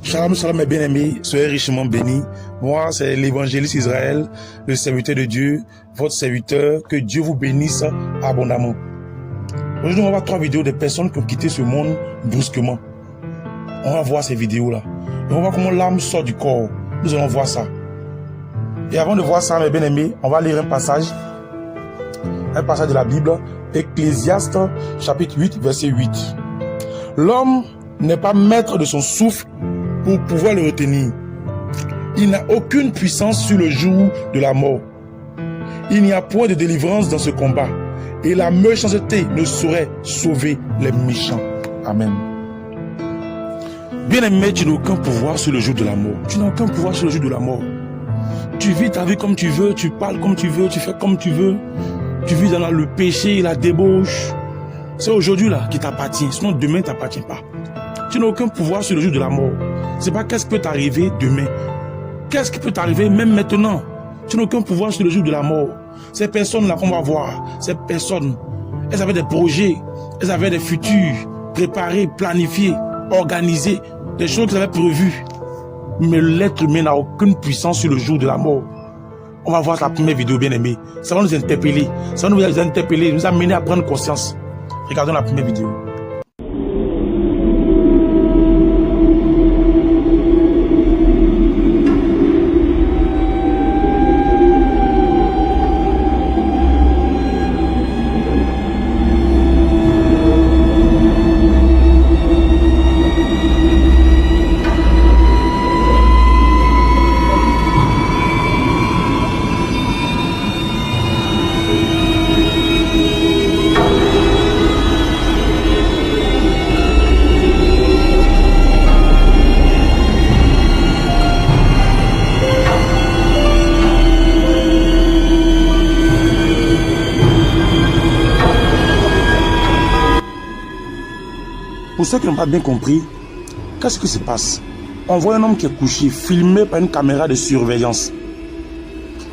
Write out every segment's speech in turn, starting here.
Shalom, shalom mes bien-aimés, soyez richement bénis. Moi, c'est l'évangéliste Israël, le serviteur de Dieu, votre serviteur. Que Dieu vous bénisse abondamment. Aujourd'hui, on va voir 3 vidéos de personnes qui ont quitté ce monde brusquement. On va voir ces vidéos-là. Et on va voir comment l'âme sort du corps. Nous allons voir ça. Et avant de voir ça, mes bien-aimés, on va lire un passage de la Bible, Ecclésiaste, chapitre 8, verset 8. L'homme n'est pas maître de son souffle pour pouvoir le retenir. Il n'a aucune puissance sur le jour de la mort. Il n'y a point de délivrance dans ce combat. Et la méchanceté ne saurait sauver les méchants. Amen. Bien-aimé, tu n'as aucun pouvoir sur le jour de la mort. Tu n'as aucun pouvoir sur le jour de la mort. Tu vis ta vie comme tu veux, tu parles comme tu veux, tu fais comme tu veux. Tu vis dans le péché, la débauche. C'est aujourd'hui là qui t'appartient, sinon demain ne t'appartient pas. Tu n'as aucun pouvoir sur le jour de la mort. C'est pas qu'est-ce qui peut t'arriver demain. Qu'est-ce qui peut t'arriver même maintenant. Tu n'as aucun pouvoir sur le jour de la mort. Ces personnes-là qu'on va voir, ces personnes, elles avaient des projets, elles avaient des futurs préparés, planifiés, organisés, des choses qu'elles avaient prévues. Mais l'être humain n'a aucune puissance sur le jour de la mort. On va voir la première vidéo, bien aimée. Ça va nous interpeller. Ça va nous interpeller, nous amener à prendre conscience. Regardons la première vidéo. Pour ceux qui n'ont pas bien compris, qu'est-ce qui se passe? On voit un homme qui est couché, filmé par une caméra de surveillance.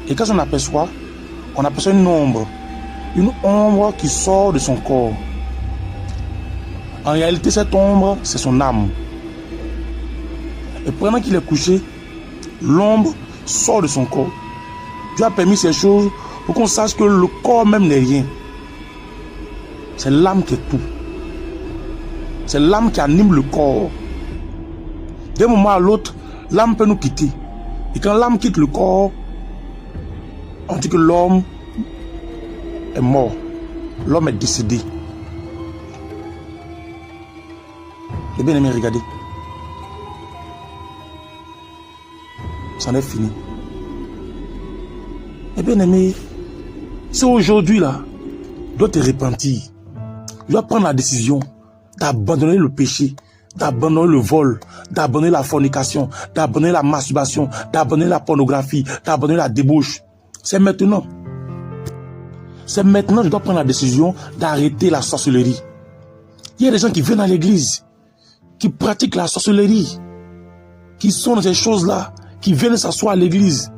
Et qu'est-ce qu'on aperçoit? On aperçoit une ombre qui sort de son corps. En réalité, cette ombre, c'est son âme. Et pendant qu'il est couché, l'ombre sort de son corps. Dieu a permis ces choses pour qu'on sache que le corps même n'est rien. C'est l'âme qui est tout. C'est l'âme qui anime le corps. D'un moment à l'autre, l'âme peut nous quitter. Et quand l'âme quitte le corps, on dit que l'homme est mort. L'homme est décédé. Les bien-aimés, regardez. C'en est fini. Les bien-aimés, c'est aujourd'hui là, tu dois te repentir. Tu dois prendre la décision d'abandonner le péché, d'abandonner le vol, d'abandonner la fornication, d'abandonner la masturbation, d'abandonner la pornographie, d'abandonner la débauche. C'est maintenant. C'est maintenant que je dois prendre la décision d'arrêter la sorcellerie. Il y a des gens qui viennent à l'église, qui pratiquent la sorcellerie, qui sont dans ces choses-là, qui viennent s'asseoir à l'église.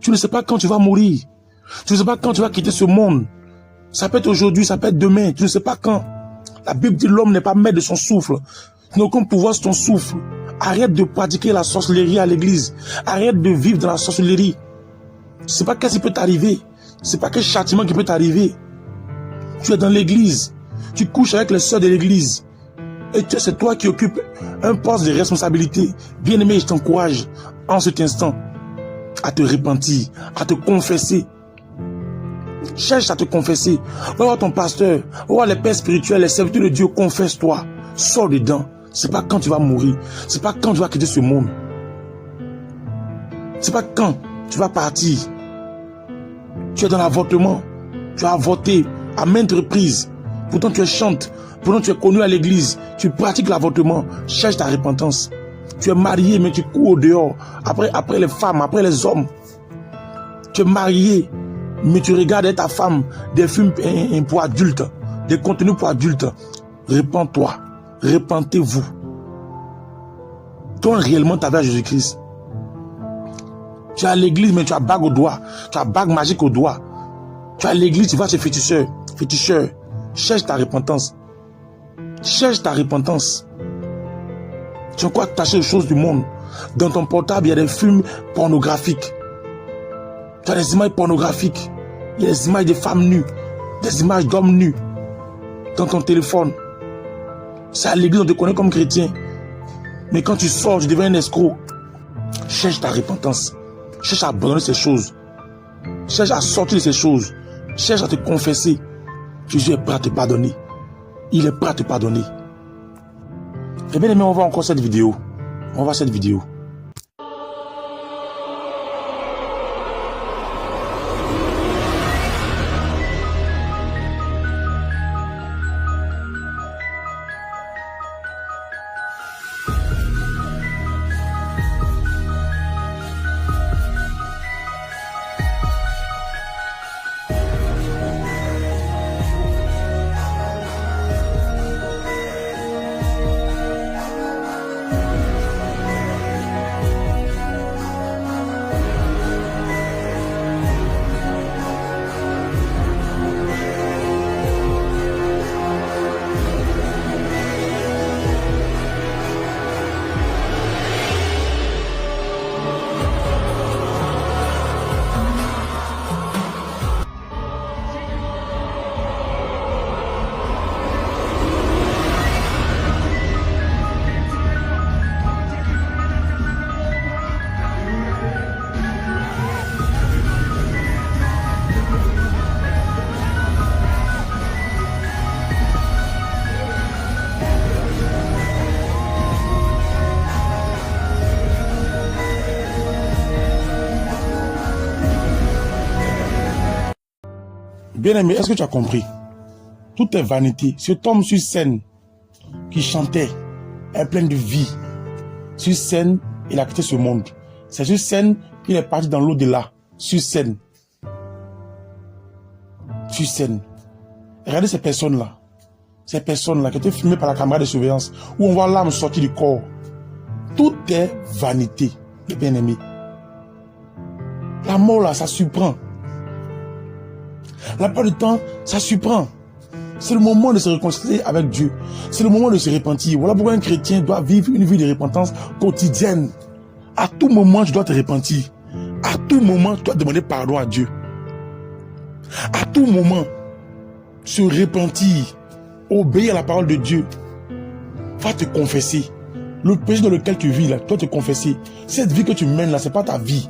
Tu ne sais pas quand tu vas mourir. Tu ne sais pas quand tu vas quitter ce monde. Ça peut être aujourd'hui, ça peut être demain. Tu ne sais pas quand. La Bible dit l'homme n'est pas maître de son souffle. Tu n'as aucun pouvoir sur ton souffle. Arrête de pratiquer la sorcellerie à l'église. Arrête de vivre dans la sorcellerie. Tu ne sais pas qu'est-ce qui peut t'arriver. Tu ne sais pas quel châtiment qui peut t'arriver. Tu es dans l'église. Tu couches avec les sœurs de l'église. Et c'est toi qui occupes un poste de responsabilité. Bien-aimé, je t'encourage en cet instant à te repentir, à te confesser. Cherche à te confesser. Va voir ton pasteur, va voir les pères spirituels, les serviteurs de Dieu. Confesse-toi. Sors dedans. C'est pas quand tu vas mourir. C'est pas quand tu vas quitter ce monde. C'est pas quand tu vas partir. Tu es dans l'avortement. Tu as avorté à maintes reprises. Pourtant tu es chante. Pourtant tu es connu à l'église. Tu pratiques l'avortement. Cherche ta repentance. Tu es marié mais tu cours au dehors. Après les femmes, après les hommes. Tu es marié. Mais tu regardes ta femme des films pour adultes, des contenus pour adultes. Repends-toi. Repentez-vous. Donne réellement ta vie à Jésus-Christ. Tu es à l'église, mais tu as bague au doigt. Tu as bague magique au doigt. Tu es à l'église, tu vas chez féticheur. Cherche ta repentance. Cherche ta repentance. Tu es encore attaché aux choses du monde. Dans ton portable, il y a des films pornographiques. Tu as des images pornographiques. Il y a des images de femmes nues, des images d'hommes nus dans ton téléphone. C'est à l'église on te connaît comme chrétien. Mais quand tu sors, tu deviens un escroc. Cherche ta repentance. Cherche à abandonner ces choses. Cherche à sortir de ces choses. Cherche à te confesser. Jésus est prêt à te pardonner. Il est prêt à te pardonner. Eh bien, aimé, on va encore cette vidéo. On va cette vidéo. Bien-aimé, est-ce que tu as compris? Tout est vanité. Cet homme sur scène qui chantait est plein de vie. Sur scène, il a quitté ce monde. C'est sur scène qu'il est parti dans l'au-delà. Sur scène. Sur scène. Regardez ces personnes-là. Ces personnes-là qui étaient filmées par la caméra de surveillance, où on voit l'âme sortir du corps. Tout est vanité, les bien-aimés. La mort là, ça surprend. La plupart du temps, ça surprend. C'est le moment de se réconcilier avec Dieu. C'est le moment de se repentir. Voilà pourquoi un chrétien doit vivre une vie de repentance quotidienne. À tout moment, tu dois te repentir. À tout moment, tu dois demander pardon à Dieu. À tout moment, se repentir, obéir à la parole de Dieu. Va te confesser. Le péché dans lequel tu vis, là, tu dois te confesser. Cette vie que tu mènes là, ce n'est pas ta vie.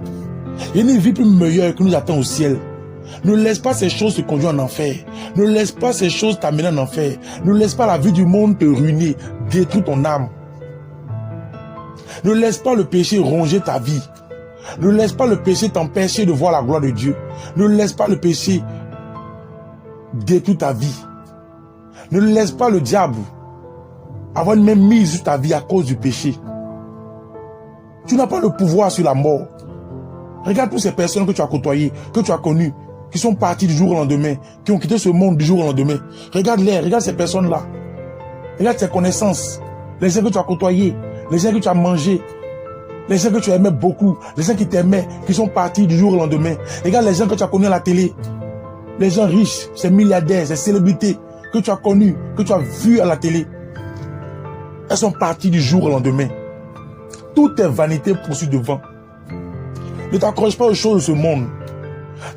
Il y a une vie plus meilleure qui nous attend au ciel. Ne laisse pas ces choses te conduire en enfer. Ne laisse pas ces choses t'amener en enfer. Ne laisse pas la vie du monde te ruiner, détruire ton âme. Ne laisse pas le péché ronger ta vie. Ne laisse pas le péché t'empêcher de voir la gloire de Dieu. Ne laisse pas le péché détruire ta vie. Ne laisse pas le diable avoir une même mise sur ta vie à cause du péché. Tu n'as pas le pouvoir sur la mort. Regarde toutes ces personnes que tu as côtoyées, que tu as connues, qui sont partis du jour au lendemain, qui ont quitté ce monde du jour au lendemain. Regarde-les, regarde ces personnes-là. Regarde ces connaissances. Les gens que tu as côtoyés, les gens que tu as mangés, les gens que tu aimais beaucoup, les gens qui t'aimaient, qui sont partis du jour au lendemain. Regarde les gens que tu as connus à la télé. Les gens riches, ces milliardaires, ces célébrités que tu as connus, que tu as vus à la télé. Elles sont parties du jour au lendemain. Toute est vanité poursuit devant. Ne t'accroche pas aux choses de ce monde.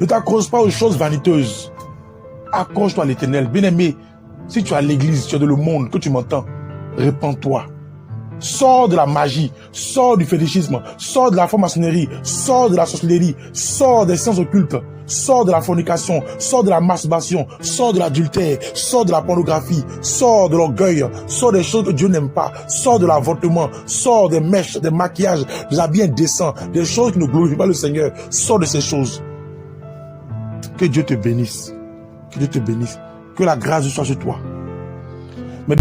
Ne t'accroche pas aux choses vaniteuses. Accroche-toi à l'Éternel. Bien-aimé, si tu es à l'église, tu es dans le monde, que tu m'entends, répands-toi. Sors de la magie, sors du fétichisme, sors de la franc-maçonnerie, sors de la sorcellerie, sors des sciences occultes, sors de la fornication, sors de la masturbation, sors de l'adultère, sors de la pornographie, sors de l'orgueil, sors des choses que Dieu n'aime pas, sors de l'avortement, sors des mèches, des maquillages, des habits indécents, des choses qui ne glorifient pas le Seigneur. Sors de ces choses. Que Dieu te bénisse. Que Dieu te bénisse. Que la grâce soit sur toi. Mais